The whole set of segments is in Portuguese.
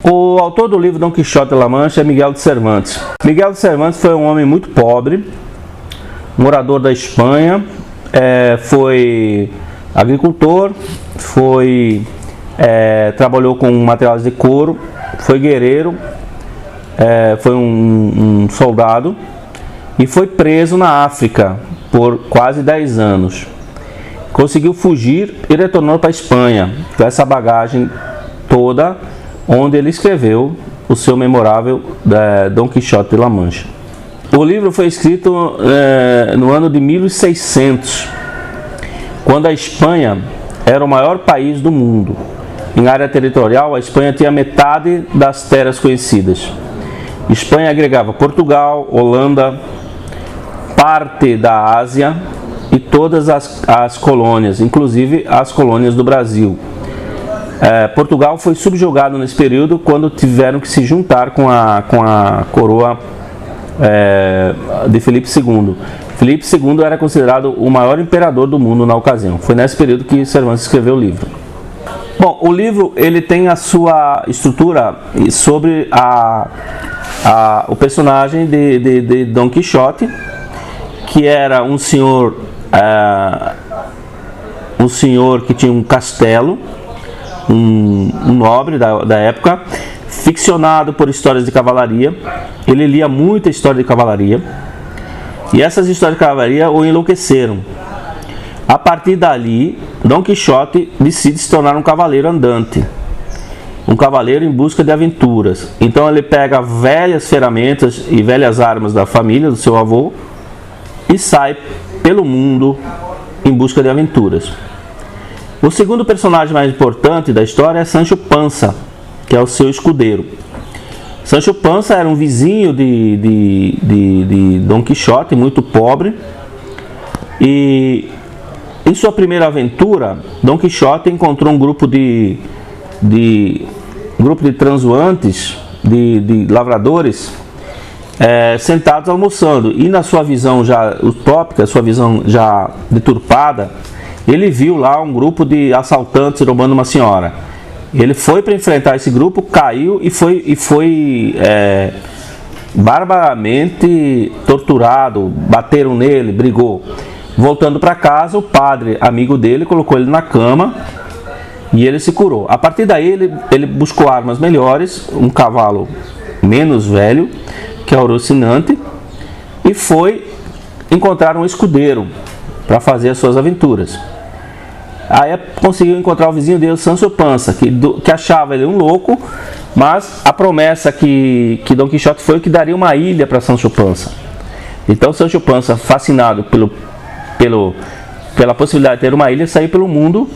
O autor do livro Dom Quixote de La Mancha é Miguel de Cervantes. Miguel de Cervantes foi um homem muito pobre, morador da Espanha, foi agricultor, trabalhou com materiais de couro, foi guerreiro, foi um soldado e foi preso na África por quase 10 anos. Conseguiu fugir e retornou para a Espanha com essa bagagem toda, onde ele escreveu o seu memorável Dom Quixote de La Mancha. O livro foi escrito no ano de 1600, quando a Espanha era o maior país do mundo. Em área territorial, a Espanha tinha metade das terras conhecidas. Espanha agregava Portugal, Holanda, parte da Ásia e todas as colônias, inclusive as colônias do Brasil. Portugal foi subjugado nesse período quando tiveram que se juntar com a coroa de Filipe II. Filipe II era considerado o maior imperador do mundo na ocasião. Foi nesse período que Cervantes escreveu o livro. Bom, o livro ele tem a sua estrutura sobre o personagem de Dom Quixote, que era um senhor que tinha um castelo, um nobre da época, ficcionado por histórias de cavalaria. Ele lia muita história de cavalaria e essas histórias de cavalaria o enlouqueceram. A partir dali, Dom Quixote decide se tornar um cavaleiro andante, um cavaleiro em busca de aventuras. Então ele pega velhas ferramentas e velhas armas da família, do seu avô, e sai pelo mundo em busca de aventuras. O segundo personagem mais importante da história é Sancho Panza, que é o seu escudeiro. Sancho Panza era um vizinho de Dom Quixote, muito pobre, e em sua primeira aventura, Dom Quixote encontrou um grupo de transuantes, de lavradores, sentados almoçando, e na sua visão já utópica, sua visão já deturpada, ele viu lá um grupo de assaltantes roubando uma senhora. Ele foi para enfrentar esse grupo, caiu e foi barbaramente torturado, bateram nele, brigou. Voltando para casa, o padre, amigo dele, colocou ele na cama e ele se curou. A partir daí ele buscou armas melhores, um cavalo menos velho, que é o Rocinante, e foi encontrar um escudeiro para fazer as suas aventuras. Aí conseguiu encontrar o vizinho dele, Sancho Panza, que achava ele um louco, mas a promessa que Dom Quixote foi que daria uma ilha para Sancho Panza. Então Sancho Panza, fascinado pela possibilidade de ter uma ilha, saiu pelo mundo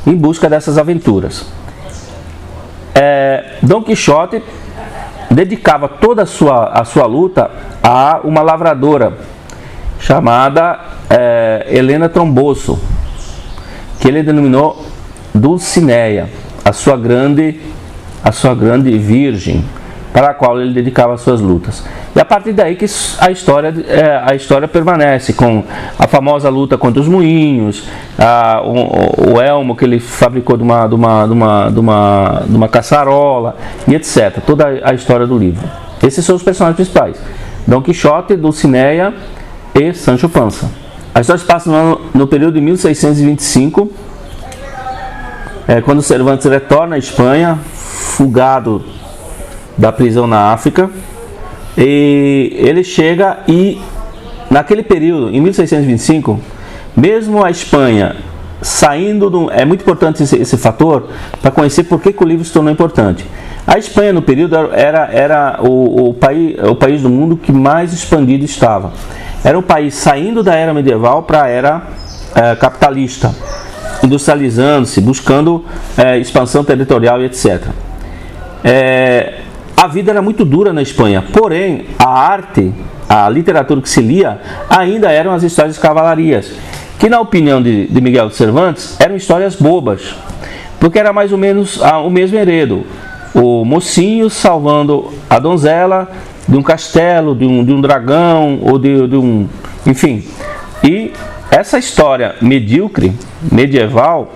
em busca dessas aventuras. Dom Quixote dedicava toda a sua luta a uma lavradora chamada Helena Tromboso, que ele denominou Dulcinea, a sua grande virgem, para a qual ele dedicava as suas lutas. E a partir daí que a história permanece, com a famosa luta contra os moinhos, o elmo que ele fabricou de uma caçarola, e etc. Toda a história do livro. Esses são os personagens principais: Dom Quixote, Dulcinea e Sancho Panza. A história se passa no período de 1625, quando Cervantes retorna à Espanha, fugado da prisão na África, e ele chega e, naquele período, em 1625, mesmo a Espanha saindo é muito importante esse fator para conhecer por que o livro se tornou importante. A Espanha, no período, era o país do mundo que mais expandido estava. Era um país saindo da era medieval para a era capitalista, industrializando-se, buscando expansão territorial e etc. A vida era muito dura na Espanha, porém a arte, a literatura que se lia ainda eram as histórias de cavalarias, que na opinião de Miguel de Cervantes eram histórias bobas, porque era mais ou menos o mesmo enredo: o mocinho salvando a donzela de um castelo, de um dragão, ou de um... enfim. E essa história medíocre, medieval,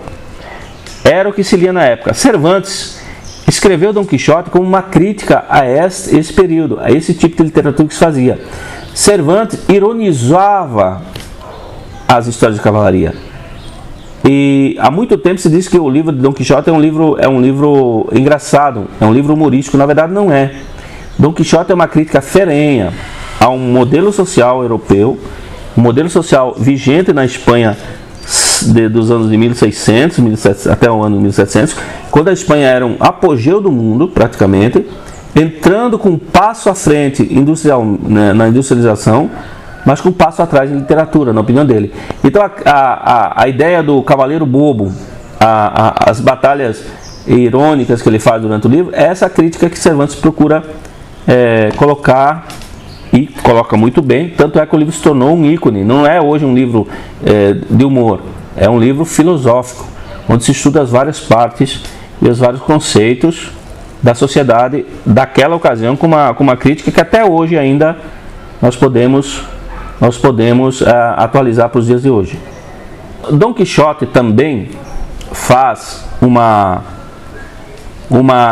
era o que se lia na época. Cervantes escreveu Dom Quixote como uma crítica a esse período, a esse tipo de literatura que se fazia. Cervantes ironizava as histórias de cavalaria. E há muito tempo se diz que o livro de Dom Quixote é um livro engraçado, é um livro humorístico. Na verdade não é. Dom Quixote é uma crítica ferrenha a um modelo social europeu, um modelo social vigente na Espanha dos anos de 1600, 1700 até o ano 1700, quando a Espanha era um apogeu do mundo, praticamente, entrando com um passo à frente na industrialização, mas com um passo atrás em literatura, na opinião dele. Então a ideia do cavaleiro bobo, as batalhas irônicas que ele faz durante o livro, é essa crítica que Cervantes procura colocar, e coloca muito bem, tanto é que o livro se tornou um ícone. Não é hoje um livro de humor, é um livro filosófico, onde se estuda as várias partes e os vários conceitos da sociedade daquela ocasião, com uma crítica que até hoje ainda nós podemos atualizar para os dias de hoje. Dom Quixote também faz uma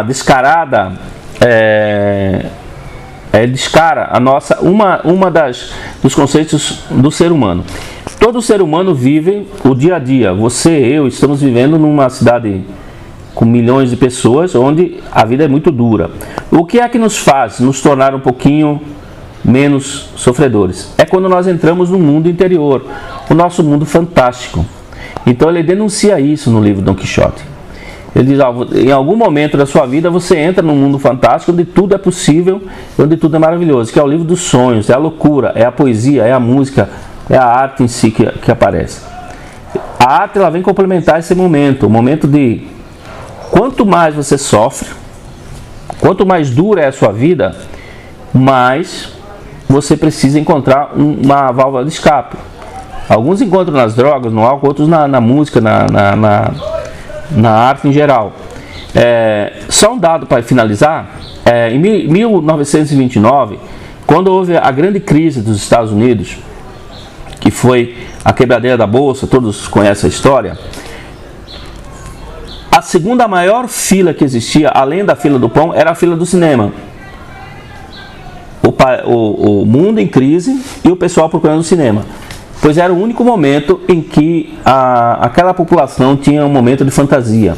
descarada, descara a nossa, dos conceitos do ser humano. Todo ser humano vive o dia a dia. Você, eu, estamos vivendo numa cidade com milhões de pessoas, onde a vida é muito dura. O que é que nos faz nos tornar um pouquinho menos sofredores? É quando nós entramos no mundo interior, o nosso mundo fantástico. Então ele denuncia isso no livro Dom Quixote. Ele diz, em algum momento da sua vida você entra num mundo fantástico, onde tudo é possível, onde tudo é maravilhoso, que é o livro dos sonhos, é a loucura, é a poesia, é a música, é a arte em si que aparece. A arte, ela vem complementar esse momento, o momento de quanto mais você sofre, quanto mais dura é a sua vida, mais você precisa encontrar uma válvula de escape. Alguns encontram nas drogas, no álcool, outros na música, na arte em geral. Só um dado para finalizar: em 1929, quando houve a grande crise dos Estados Unidos, que foi a quebradeira da Bolsa, todos conhecem a história, a segunda maior fila que existia, além da fila do pão, era a fila do cinema. O mundo em crise e o pessoal procurando o cinema, pois era o único momento em que aquela população tinha um momento de fantasia.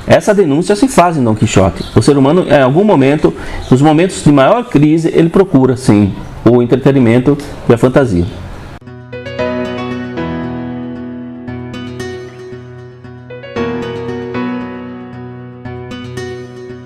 Essa denúncia se faz em Dom Quixote. O ser humano, em algum momento, nos momentos de maior crise, ele procura sim o entretenimento e a fantasia.